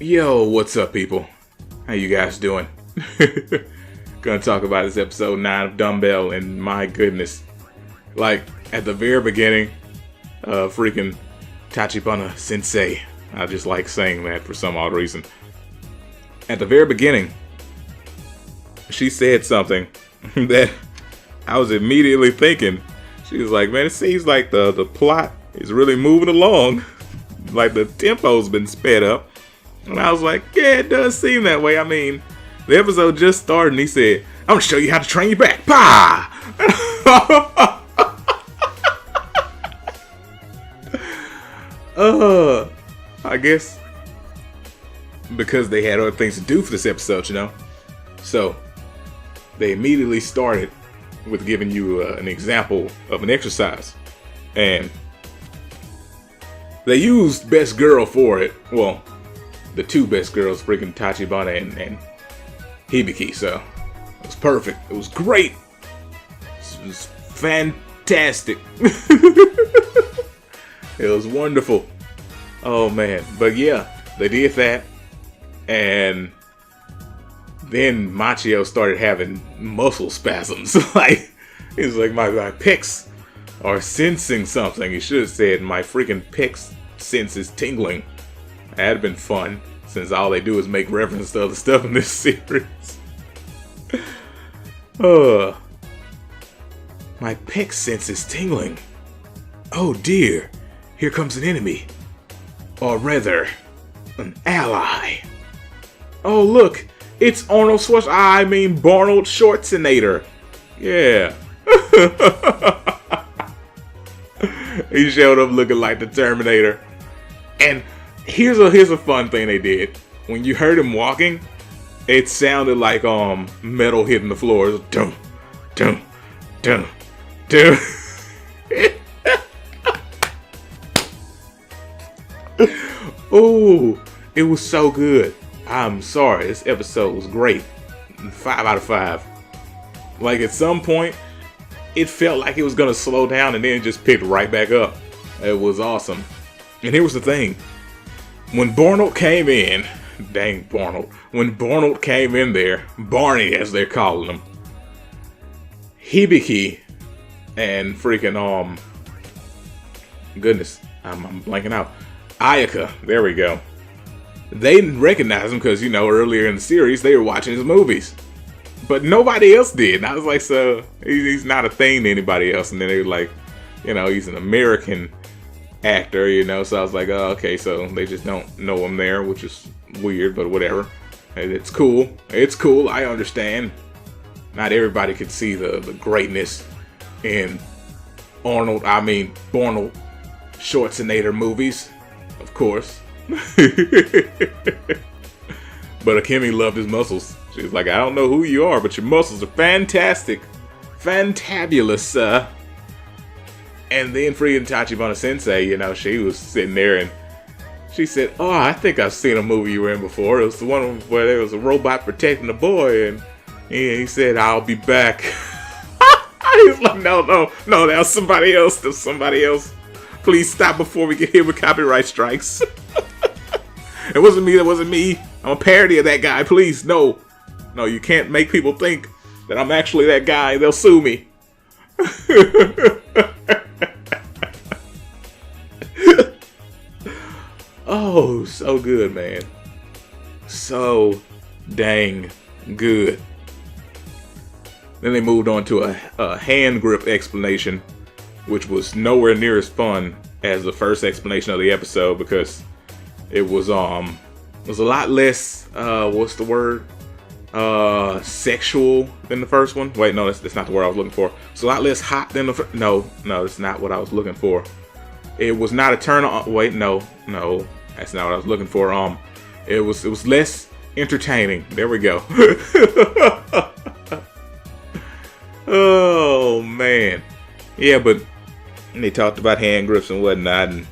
Yo, what's up, people? How you guys doing? Gonna talk about this episode 9 of Dumbbell, and my goodness, like at the very beginning, freaking Tachibana Sensei. I just like saying that for some odd reason. At the very beginning, she said something that I was immediately thinking. She was like, man, it seems like the plot is really moving along. Like the tempo's been sped up. And I was like, yeah, it does seem that way. I mean, the episode just started and he said, I'm gonna show you how to train your back. Pah! I guess because they had other things to do for this episode, you know? So they immediately started with giving you an example of an exercise. And they used Best Girl for it. Well, the two best girls, freaking Tachibana and Hibiki. So it was perfect. It was great. It was fantastic. It was wonderful. Oh man. But yeah, they did that. And then Machio started having muscle spasms. Like, he was like, my pecs are sensing something. He should have said, my freaking pecs sense is tingling. That'd have been fun, since all they do is make reference to other stuff in this series. My pec sense is tingling. Oh dear, here comes an enemy. Or rather, an ally. Oh look, it's Arnold Schwarzenegger. I mean, Barnold Schwarzenegger. Yeah. He showed up looking like the Terminator. And here's a fun thing they did. When you heard him walking, it sounded like metal hitting the floor. It was dum, dum, dum, dum. Oh, it was so good. I'm sorry, this episode was great. 5 out of 5. Like at some point, it felt like it was gonna slow down and then just picked right back up. It was awesome. And here was the thing. When Barnold came in, dang Barnold. When Barnold came in there, Barney as they're calling him, Hibiki and freaking goodness, I'm blanking out. Ayaka, there we go. They didn't recognize him because, you know, earlier in the series they were watching his movies. But nobody else did. And I was like, so he's not a thing to anybody else. And then they were like, you know, he's an American actor, you know. So I was like, oh, okay, so they just don't know him there, which is weird, but whatever. It's cool. It's cool. I understand. Not everybody could see the greatness in Barnold Schwarzenegger movies, of course. But Akemi loved his muscles. She was like, I don't know who you are, but your muscles are fantastic. Fantabulous, And then freaking Tachibana Sensei, you know, she was sitting there and she said, oh, I think I've seen a movie you were in before. It was the one where there was a robot protecting a boy, and he said, I'll be back. He's like, no, that was somebody else. That was somebody else. Please stop before we get hit with copyright strikes. It wasn't me. That wasn't me. I'm a parody of that guy. Please, no. No, you can't make people think that I'm actually that guy. They'll sue me. Oh, so good, man. So dang good. Then they moved on to a hand grip explanation, which was nowhere near as fun as the first explanation of the episode because it was a lot less what's the word? Sexual than the first one. Wait, no, that's not the word I was looking for. It's a lot less hot than the first. No, that's not what I was looking for. It was not a turn on. Wait, no, that's not what I was looking for. It was less entertaining. There we go. Oh man, yeah, but they talked about hand grips and whatnot, and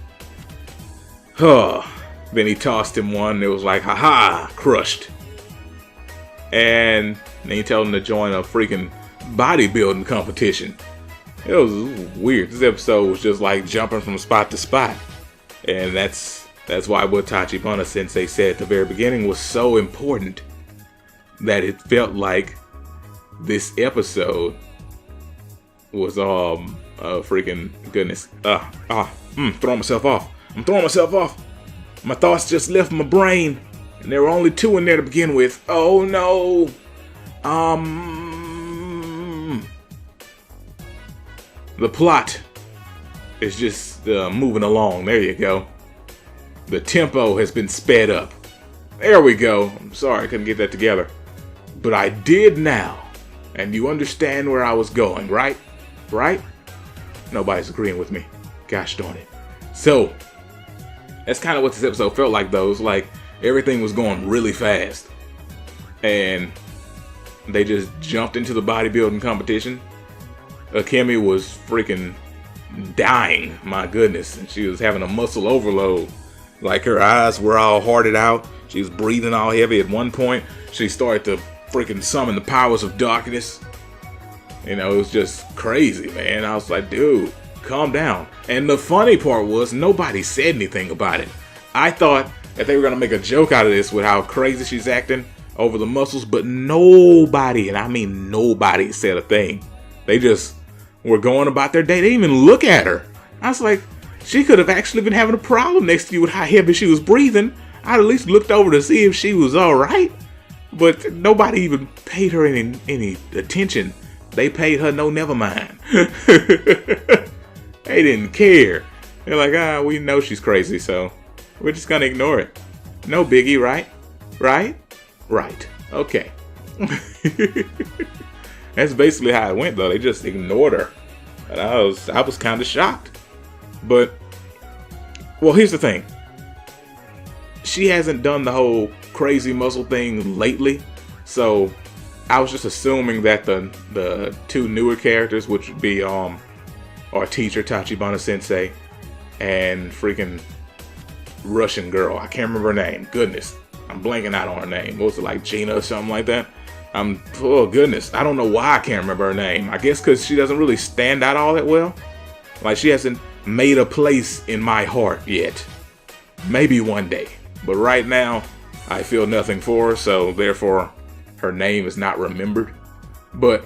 then he tossed him one. And it was like, haha, crushed. And then he told him to join a freaking bodybuilding competition. It was weird. This episode was just like jumping from spot to spot. And that's That's why what Tachibana Sensei said at the very beginning was so important, that it felt like this episode was freaking goodness. Throwing myself off. I'm throwing myself off. My thoughts just left my brain, and there were only 2 in there to begin with. Oh no. The plot is just moving along. There you go. The tempo has been sped up. There we go. I'm sorry I couldn't get that together. But I did now. And you understand where I was going, right? Right? Nobody's agreeing with me. Gosh darn it. So, that's kind of what this episode felt like, though. It was like everything was going really fast. And they just jumped into the bodybuilding competition. Akemi was freaking dying, my goodness. And she was having a muscle overload. Like her eyes were all hearted out. She was breathing all heavy. At one point, she started to freaking summon the powers of darkness. You know, it was just crazy, man. I was like, dude, calm down. And the funny part was nobody said anything about it. I thought that they were going to make a joke out of this with how crazy she's acting over the muscles, but nobody, and I mean nobody, said a thing. They just were going about their day. They didn't even look at her. I was like, she could have actually been having a problem next to you with how heavy she was breathing. I'd at least looked over to see if she was all right. But nobody even paid her any attention. They paid her no never mind. They didn't care. They're like, we know she's crazy, so we're just gonna ignore it. No biggie, right? Right? Right. Okay. That's basically how it went, though. They just ignored her. And I was kind of shocked. But, well, here's the thing. She hasn't done the whole crazy muscle thing lately. So, I was just assuming that the 2 newer characters, which would be our teacher, Tachibana Sensei, and freaking Russian girl. I can't remember her name. Goodness. I'm blanking out on her name. What was it, like Gina or something like that? Oh goodness. I don't know why I can't remember her name. I guess because she doesn't really stand out all that well. Like she hasn't made a place in my heart yet. Maybe one day. But right now, I feel nothing for her, so therefore her name is not remembered. But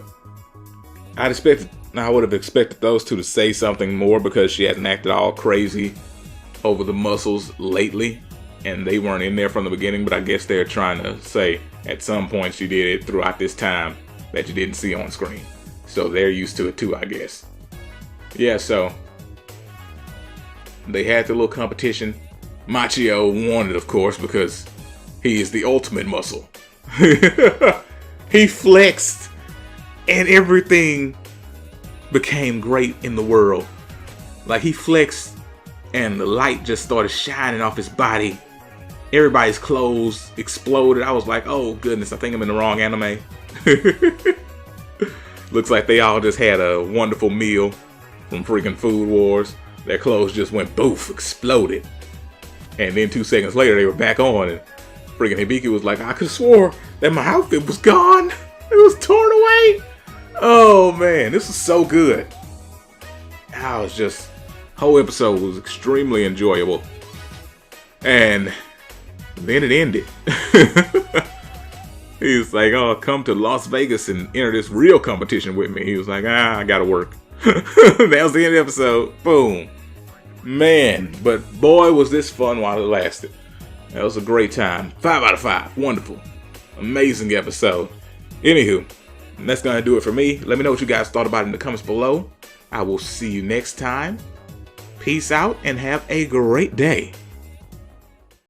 I would have expected those 2 to say something more because she hasn't acted all crazy over the muscles lately. And they weren't in there from the beginning, but I guess they're trying to say at some point she did it throughout this time that you didn't see on screen. So they're used to it too, I guess. Yeah, so they had the little competition. Machio won it, of course, because he is the ultimate muscle. He flexed and everything became great in the world. Like he flexed and the light just started shining off his body. Everybody's clothes exploded. I was like, oh goodness, I think I'm in the wrong anime. Looks like they all just had a wonderful meal from freaking Food Wars. Their clothes just went boof, exploded. And then 2 seconds later, they were back on. And freaking Hibiki was like, I could have swore that my outfit was gone. It was torn away. Oh man, this was so good. Whole episode was extremely enjoyable. And then it ended. He was like, oh, come to Las Vegas and enter this real competition with me. He was like, I gotta work. That was the end of the episode. Boom. Man, but boy, was this fun while it lasted. That was a great time. 5 out of 5. Wonderful. Amazing episode. Anywho, that's gonna do it for me. Let me know what you guys thought about it in the comments below. I will see you next time. Peace out and have a great day.